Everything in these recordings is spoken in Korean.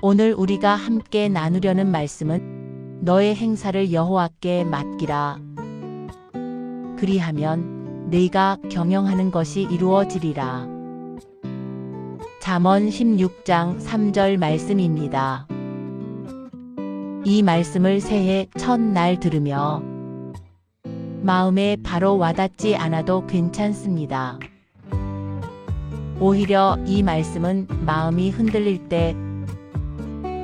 오늘 우리가 함께 나누려는 말씀은 너의 행사를 여호와께 맡기라. 그리하면 네가 경영하는 것이 이루어지리라. 잠언 16장 3절 말씀입니다. 이 말씀을 새해 첫날 들으며 마음에 바로 와닿지 않아도 괜찮습니다. 오히려 이 말씀은 마음이 흔들릴 때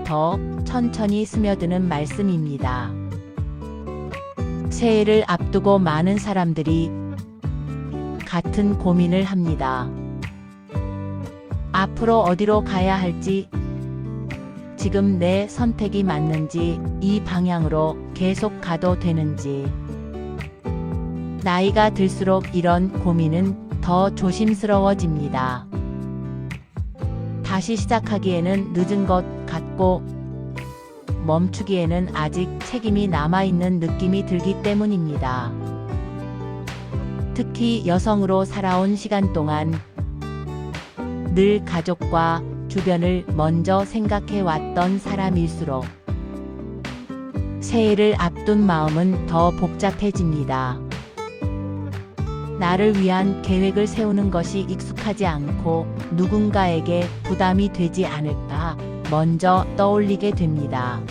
더 천천히 스며드는 말씀입니다. 새해를 앞두고 많은 사람들이 같은 고민을 합니다. 앞으로 어디로 가야 할지, 지금 내 선택이 맞는지, 이 방향으로 계속 가도 되는지. 나이가 들수록 이런 고민은 더 조심스러워집니다. 다시 시작하기에는 늦은 것 같고 멈추기에는 아직 책임이 남아있는 느낌이 들기 때문입니다. 특히 여성으로 살아온 시간 동안 늘 가족과 주변을 먼저 생각해왔던 사람일수록 새해를 앞둔 마음은 더 복잡해집니다. 나를 위한 계획을 세우는 것이 익숙하지 않고 누군가에게 부담이 되지 않을까 먼저 떠올리게 됩니다.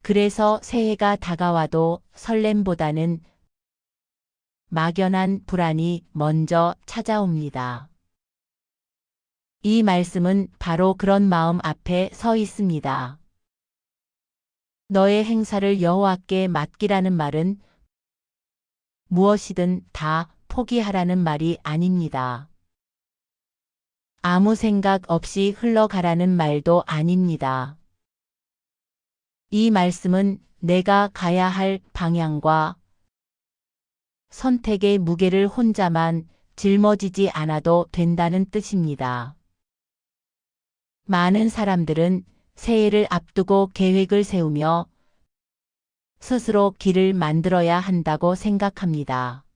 그래서 새해가 다가와도 설렘보다는 막연한 불안이 먼저 찾아옵니다. 이 말씀은 바로 그런 마음 앞에 서 있습니다. 너의 행사를 여호와께 맡기라는 말은 무엇이든 다 포기하라는 말이 아닙니다. 아무 생각 없이 흘러가라는 말도 아닙니다. 이 말씀은 내가 가야 할 방향과 선택의 무게를 혼자만 짊어지지 않아도 된다는 뜻입니다. 많은 사람들은 새해를 앞두고 계획을 세우며 스스로 길을 만들어야 한다고 생각합니다.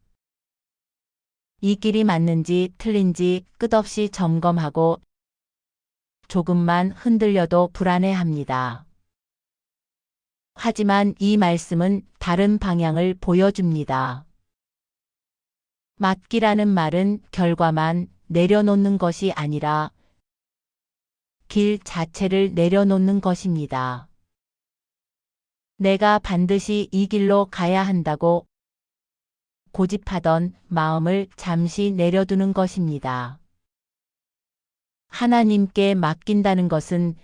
이 길이 맞는지 틀린지 끝없이 점검하고 조금만 흔들려도 불안해합니다. 하지만 이 말씀은 다른 방향을 보여줍니다. 맡기라는 말은 결과만 내려놓는 것이 아니라 길 자체를 내려놓는 것입니다. 내가 반드시 이 길로 가야 한다고 고집하던 마음을 잠시 내려두는 것입니다. 하나님께 맡긴다는 것은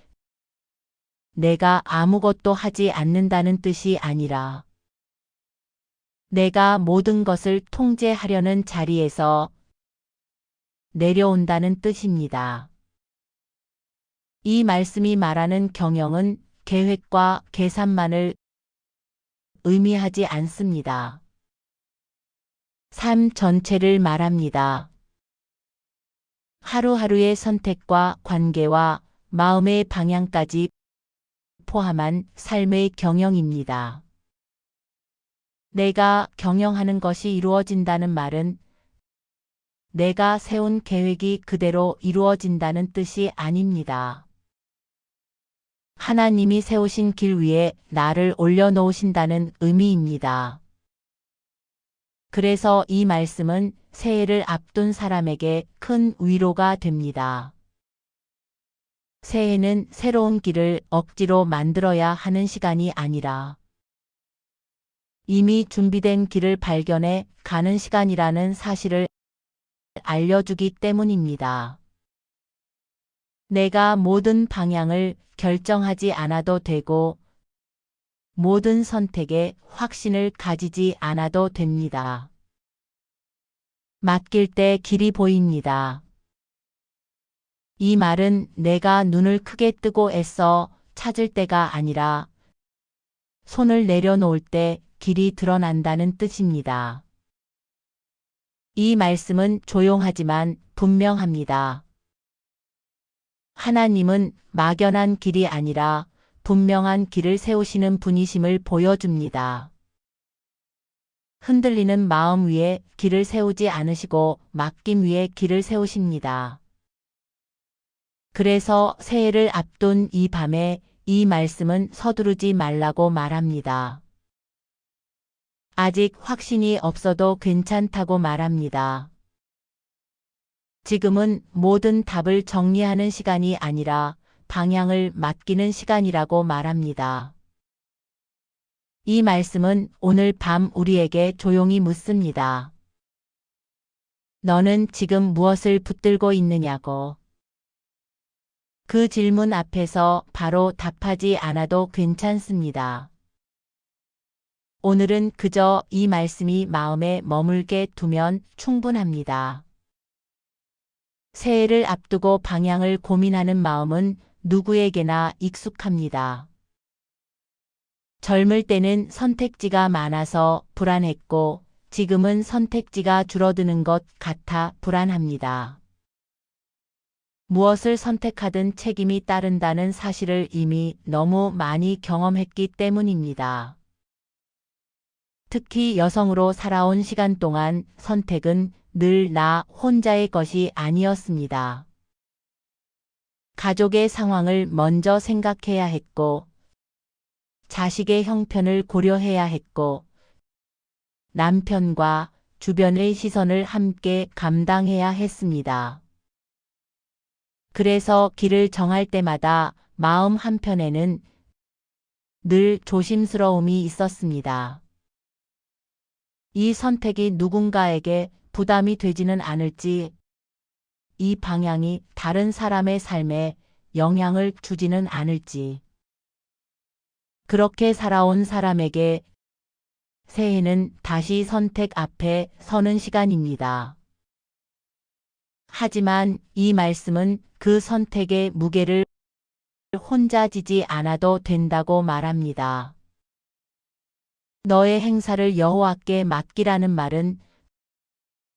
내가 아무것도 하지 않는다는 뜻이 아니라 내가 모든 것을 통제하려는 자리에서 내려온다는 뜻입니다. 이 말씀이 말하는 경영은 계획과 계산만을 의미하지 않습니다. 삶 전체를 말합니다. 하루하루의 선택과 관계와 마음의 방향까지 포함한 삶의 경영입니다. 내가 경영하는 것이 이루어진다는 말은 내가 세운 계획이 그대로 이루어진다는 뜻이 아닙니다. 하나님이 세우신 길 위에 나를 올려놓으신다는 의미입니다. 그래서 이 말씀은 새해를 앞둔 사람에게 큰 위로가 됩니다. 새해는 새로운 길을 억지로 만들어야 하는 시간이 아니라 이미 준비된 길을 발견해 가는 시간이라는 사실을 알려주기 때문입니다. 내가 모든 방향을 결정하지 않아도 되고 모든 선택에 확신을 가지지 않아도 됩니다. 맡길 때 길이 보입니다. 이 말은 내가 눈을 크게 뜨고 애써 찾을 때가 아니라 손을 내려놓을 때 길이 드러난다는 뜻입니다. 이 말씀은 조용하지만 분명합니다. 하나님은 막연한 길이 아니라 분명한 길을 세우시는 분이심을 보여줍니다. 흔들리는 마음 위에 길을 세우지 않으시고 맡김 위에 길을 세우십니다. 그래서 새해를 앞둔 이 밤에 이 말씀은 서두르지 말라고 말합니다. 아직 확신이 없어도 괜찮다고 말합니다. 지금은 모든 답을 정리하는 시간이 아니라 방향을 맡기는 시간이라고 말합니다. 이 말씀은 오늘 밤 우리에게 조용히 묻습니다. 너는 지금 무엇을 붙들고 있느냐고. 그 질문 앞에서 바로 답하지 않아도 괜찮습니다. 오늘은 그저 이 말씀이 마음에 머물게 두면 충분합니다. 새해를 앞두고 방향을 고민하는 마음은 누구에게나 익숙합니다. 젊을 때는 선택지가 많아서 불안했고 지금은 선택지가 줄어드는 것 같아 불안합니다. 무엇을 선택하든 책임이 따른다는 사실을 이미 너무 많이 경험했기 때문입니다. 특히 여성으로 살아온 시간 동안 선택은 늘 나 혼자의 것이 아니었습니다. 가족의 상황을 먼저 생각해야 했고, 자식의 형편을 고려해야 했고, 남편과 주변의 시선을 함께 감당해야 했습니다. 그래서 길을 정할 때마다 마음 한편에는 늘 조심스러움이 있었습니다. 이 선택이 누군가에게 부담이 되지는 않을지, 이 방향이 다른 사람의 삶에 영향을 주지는 않을지. 그렇게 살아온 사람에게 새해는 다시 선택 앞에 서는 시간입니다. 하지만 이 말씀은 그 선택의 무게를 혼자 지지 않아도 된다고 말합니다. 너의 행사를 여호와께 맡기라는 말은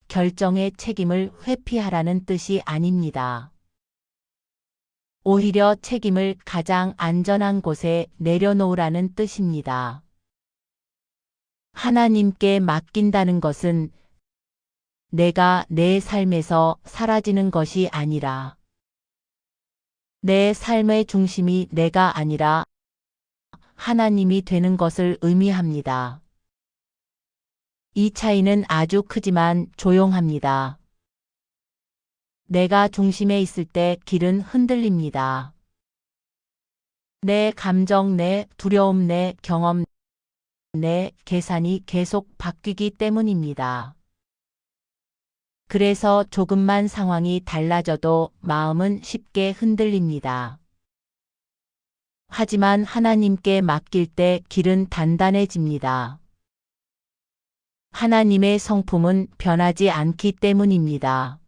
결정의 책임을 회피하라는 뜻이 아닙니다. 오히려 책임을 가장 안전한 곳에 내려놓으라는 뜻입니다. 하나님께 맡긴다는 것은 내가 내 삶에서 사라지는 것이 아니라 내 삶의 중심이 내가 아니라 하나님이 되는 것을 의미합니다. 이 차이는 아주 크지만 조용합니다. 내가 중심에 있을 때 길은 흔들립니다. 내 감정, 내 두려움, 내 경험, 내 계산이 계속 바뀌기 때문입니다. 그래서 조금만 상황이 달라져도 마음은 쉽게 흔들립니다. 하지만 하나님께 맡길 때 길은 단단해집니다. 하나님의 성품은 변하지 않기 때문입니다.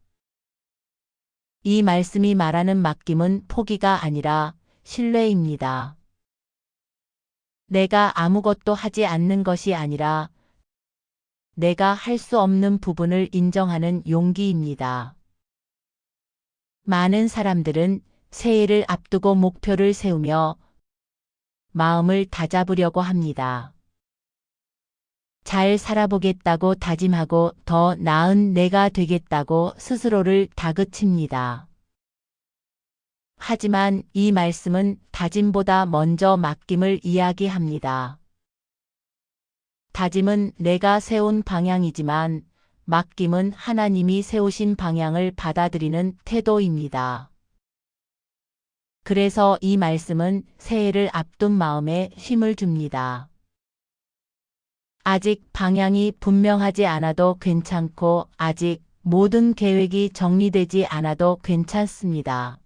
이 말씀이 말하는 맡김은 포기가 아니라 신뢰입니다. 내가 아무것도 하지 않는 것이 아니라 내가 할 수 없는 부분을 인정하는 용기입니다. 많은 사람들은 새해를 앞두고 목표를 세우며 마음을 다잡으려고 합니다. 잘 살아보겠다고 다짐하고 더 나은 내가 되겠다고 스스로를 다그칩니다. 하지만 이 말씀은 다짐보다 먼저 맡김을 이야기합니다. 다짐은 내가 세운 방향이지만 맡김은 하나님이 세우신 방향을 받아들이는 태도입니다. 그래서 이 말씀은 새해를 앞둔 마음에 힘을 줍니다. 아직 방향이 분명하지 않아도 괜찮고 아직 모든 계획이 정리되지 않아도 괜찮습니다.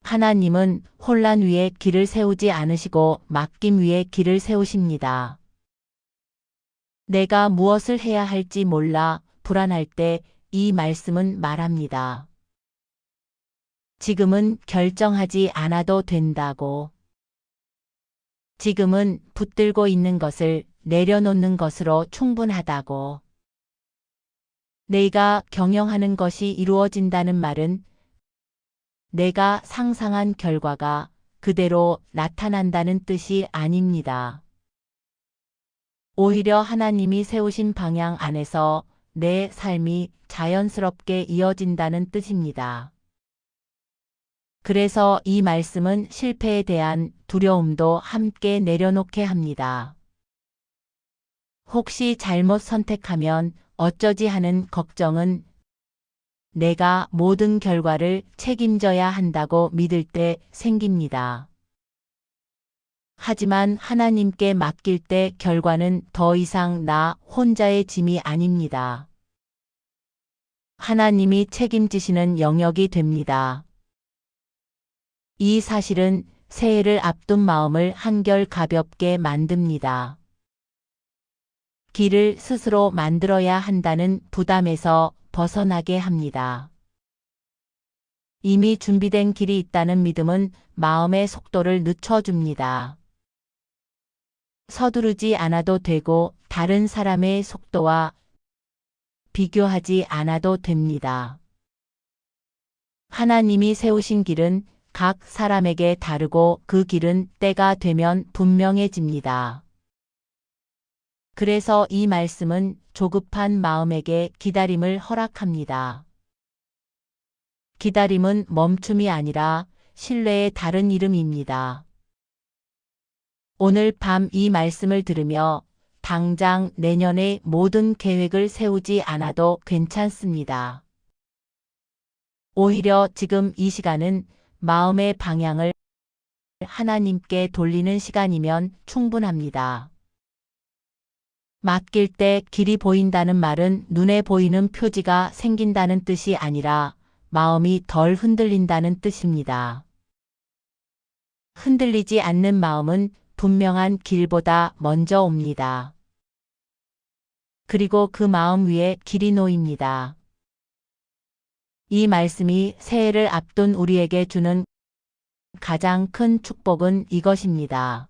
하나님은 혼란 위에 길을 세우지 않으시고 맡김 위에 길을 세우십니다. 내가 무엇을 해야 할지 몰라 불안할 때 이 말씀은 말합니다. 지금은 결정하지 않아도 된다고. 지금은 붙들고 있는 것을 내려놓는 것으로 충분하다고. 내가 경영하는 것이 이루어진다는 말은 내가 상상한 결과가 그대로 나타난다는 뜻이 아닙니다. 오히려 하나님이 세우신 방향 안에서 내 삶이 자연스럽게 이어진다는 뜻입니다. 그래서 이 말씀은 실패에 대한 두려움도 함께 내려놓게 합니다. 혹시 잘못 선택하면 어쩌지 하는 걱정은 내가 모든 결과를 책임져야 한다고 믿을 때 생깁니다. 하지만 하나님께 맡길 때 결과는 더 이상 나 혼자의 짐이 아닙니다. 하나님이 책임지시는 영역이 됩니다. 이 사실은 새해를 앞둔 마음을 한결 가볍게 만듭니다. 길을 스스로 만들어야 한다는 부담에서 벗어나게 합니다. 이미 준비된 길이 있다는 믿음은 마음의 속도를 늦춰줍니다. 서두르지 않아도 되고 다른 사람의 속도와 비교하지 않아도 됩니다. 하나님이 세우신 길은 각 사람에게 다르고 그 길은 때가 되면 분명해집니다. 그래서 이 말씀은 조급한 마음에게 기다림을 허락합니다. 기다림은 멈춤이 아니라 신뢰의 다른 이름입니다. 오늘 밤 이 말씀을 들으며 당장 내년의 모든 계획을 세우지 않아도 괜찮습니다. 오히려 지금 이 시간은 마음의 방향을 하나님께 돌리는 시간이면 충분합니다. 맡길 때 길이 보인다는 말은 눈에 보이는 표지가 생긴다는 뜻이 아니라 마음이 덜 흔들린다는 뜻입니다. 흔들리지 않는 마음은 분명한 길보다 먼저 옵니다. 그리고 그 마음 위에 길이 놓입니다. 이 말씀이 새해를 앞둔 우리에게 주는 가장 큰 축복은 이것입니다.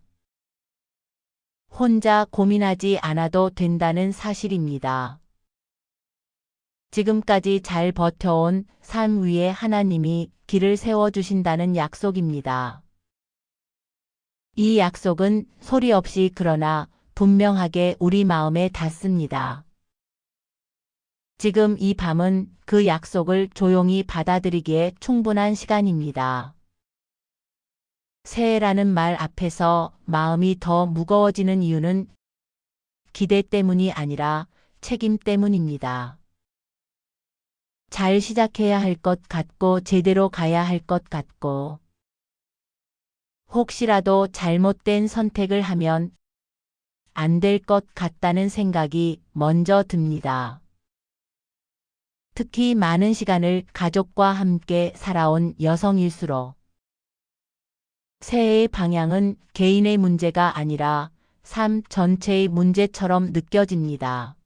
혼자 고민하지 않아도 된다는 사실입니다. 지금까지 잘 버텨온 삶 위에 하나님이 길을 세워주신다는 약속입니다. 이 약속은 소리 없이 그러나 분명하게 우리 마음에 닿습니다. 지금 이 밤은 그 약속을 조용히 받아들이기에 충분한 시간입니다. 새해라는 말 앞에서 마음이 더 무거워지는 이유는 기대 때문이 아니라 책임 때문입니다. 잘 시작해야 할 것 같고 제대로 가야 할 것 같고 혹시라도 잘못된 선택을 하면 안 될 것 같다는 생각이 먼저 듭니다. 특히 많은 시간을 가족과 함께 살아온 여성일수록 새해의 방향은 개인의 문제가 아니라 삶 전체의 문제처럼 느껴집니다.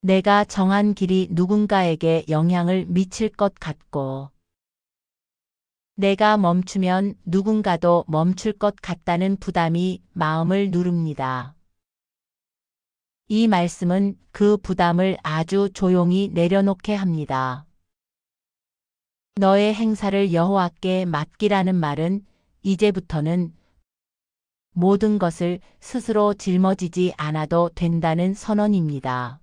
내가 정한 길이 누군가에게 영향을 미칠 것 같고 내가 멈추면 누군가도 멈출 것 같다는 부담이 마음을 누릅니다. 이 말씀은 그 부담을 아주 조용히 내려놓게 합니다. 너의 행사를 여호와께 맡기라는 말은 이제부터는 모든 것을 스스로 짊어지지 않아도 된다는 선언입니다.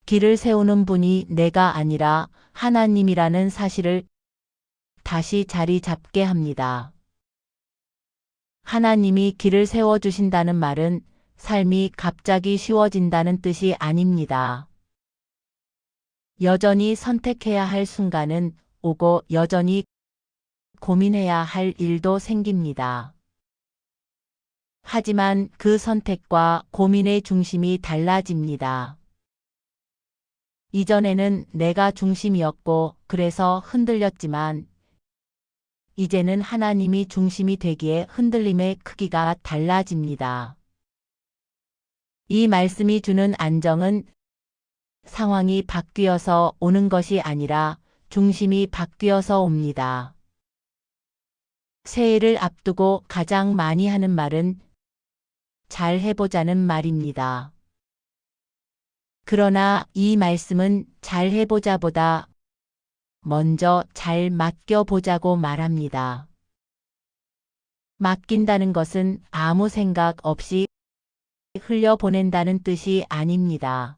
길을 세우는 분이 내가 아니라 하나님이라는 사실을 다시 자리 잡게 합니다. 하나님이 길을 세워주신다는 말은 삶이 갑자기 쉬워진다는 뜻이 아닙니다. 여전히 선택해야 할 순간은 오고 여전히 고민해야 할 일도 생깁니다. 하지만 그 선택과 고민의 중심이 달라집니다. 이전에는 내가 중심이었고 그래서 흔들렸지만 이제는 하나님이 중심이 되기에 흔들림의 크기가 달라집니다. 이 말씀이 주는 안정은 상황이 바뀌어서 오는 것이 아니라 중심이 바뀌어서 옵니다. 새해를 앞두고 가장 많이 하는 말은 잘 해보자는 말입니다. 그러나 이 말씀은 잘 해보자보다 먼저 잘 맡겨보자고 말합니다. 맡긴다는 것은 아무 생각 없이 흘려보낸다는 뜻이 아닙니다.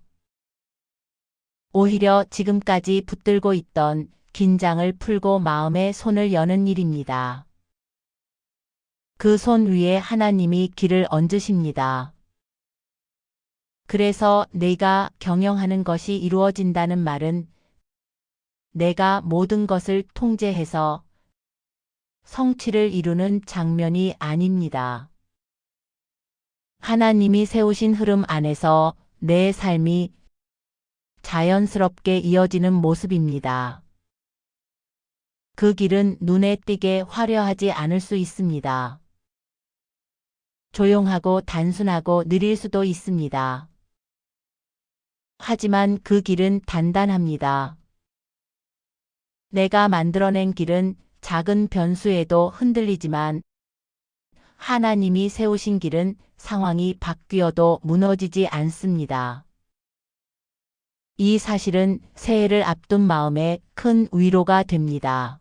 오히려 지금까지 붙들고 있던 긴장을 풀고 마음의 손을 여는 일입니다. 그 손 위에 하나님이 길을 얹으십니다. 그래서 내가 경영하는 것이 이루어진다는 말은 내가 모든 것을 통제해서 성취를 이루는 장면이 아닙니다. 하나님이 세우신 흐름 안에서 내 삶이 자연스럽게 이어지는 모습입니다. 그 길은 눈에 띄게 화려하지 않을 수 있습니다. 조용하고 단순하고 느릴 수도 있습니다. 하지만 그 길은 단단합니다. 내가 만들어낸 길은 작은 변수에도 흔들리지만 하나님이 세우신 길은 상황이 바뀌어도 무너지지 않습니다. 이 사실은 새해를 앞둔 마음에 큰 위로가 됩니다.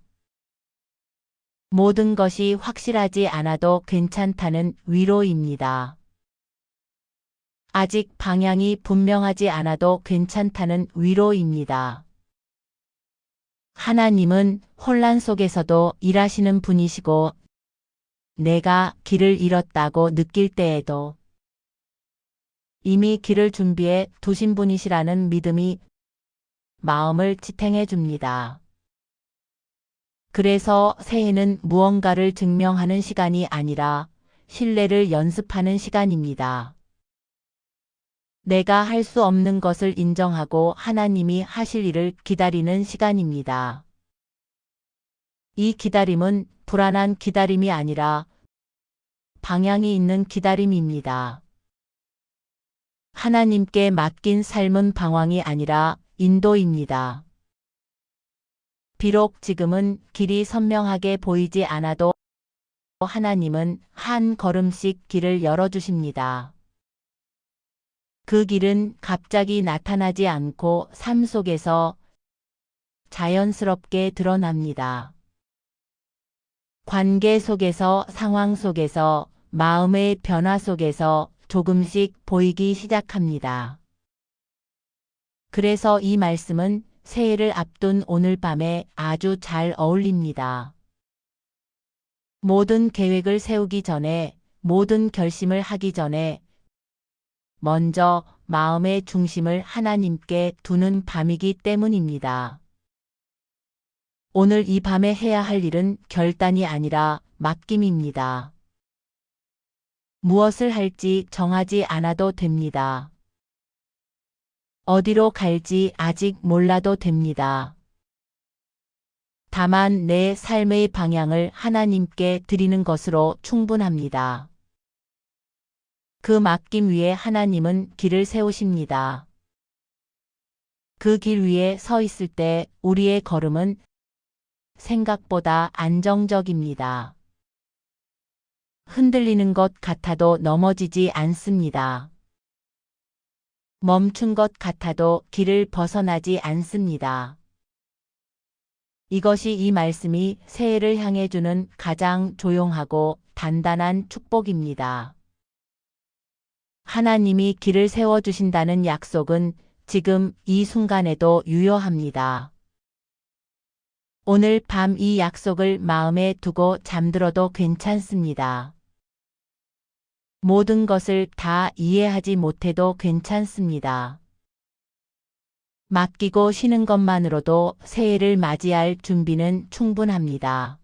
모든 것이 확실하지 않아도 괜찮다는 위로입니다. 아직 방향이 분명하지 않아도 괜찮다는 위로입니다. 하나님은 혼란 속에서도 일하시는 분이시고 내가 길을 잃었다고 느낄 때에도 이미 길을 준비해 두신 분이시라는 믿음이 마음을 지탱해 줍니다. 그래서 새해는 무언가를 증명하는 시간이 아니라 신뢰를 연습하는 시간입니다. 내가 할 수 없는 것을 인정하고 하나님이 하실 일을 기다리는 시간입니다. 이 기다림은 불안한 기다림이 아니라 방향이 있는 기다림입니다. 하나님께 맡긴 삶은 방황이 아니라 인도입니다. 비록 지금은 길이 선명하게 보이지 않아도 하나님은 한 걸음씩 길을 열어주십니다. 그 길은 갑자기 나타나지 않고 삶 속에서 자연스럽게 드러납니다. 관계 속에서, 상황 속에서, 마음의 변화 속에서 조금씩 보이기 시작합니다. 그래서 이 말씀은 새해를 앞둔 오늘 밤에 아주 잘 어울립니다. 모든 계획을 세우기 전에, 모든 결심을 하기 전에 먼저 마음의 중심을 하나님께 두는 밤이기 때문입니다. 오늘 이 밤에 해야 할 일은 결단이 아니라 맡김입니다. 무엇을 할지 정하지 않아도 됩니다. 어디로 갈지 아직 몰라도 됩니다. 다만 내 삶의 방향을 하나님께 드리는 것으로 충분합니다. 그 맡김 위에 하나님은 길을 세우십니다. 그 길 위에 서 있을 때 우리의 걸음은 생각보다 안정적입니다. 흔들리는 것 같아도 넘어지지 않습니다. 멈춘 것 같아도 길을 벗어나지 않습니다. 이것이 이 말씀이 새해를 향해 주는 가장 조용하고 단단한 축복입니다. 하나님이 길을 세워주신다는 약속은 지금 이 순간에도 유효합니다. 오늘 밤 이 약속을 마음에 두고 잠들어도 괜찮습니다. 모든 것을 다 이해하지 못해도 괜찮습니다. 맡기고 쉬는 것만으로도 새해를 맞이할 준비는 충분합니다.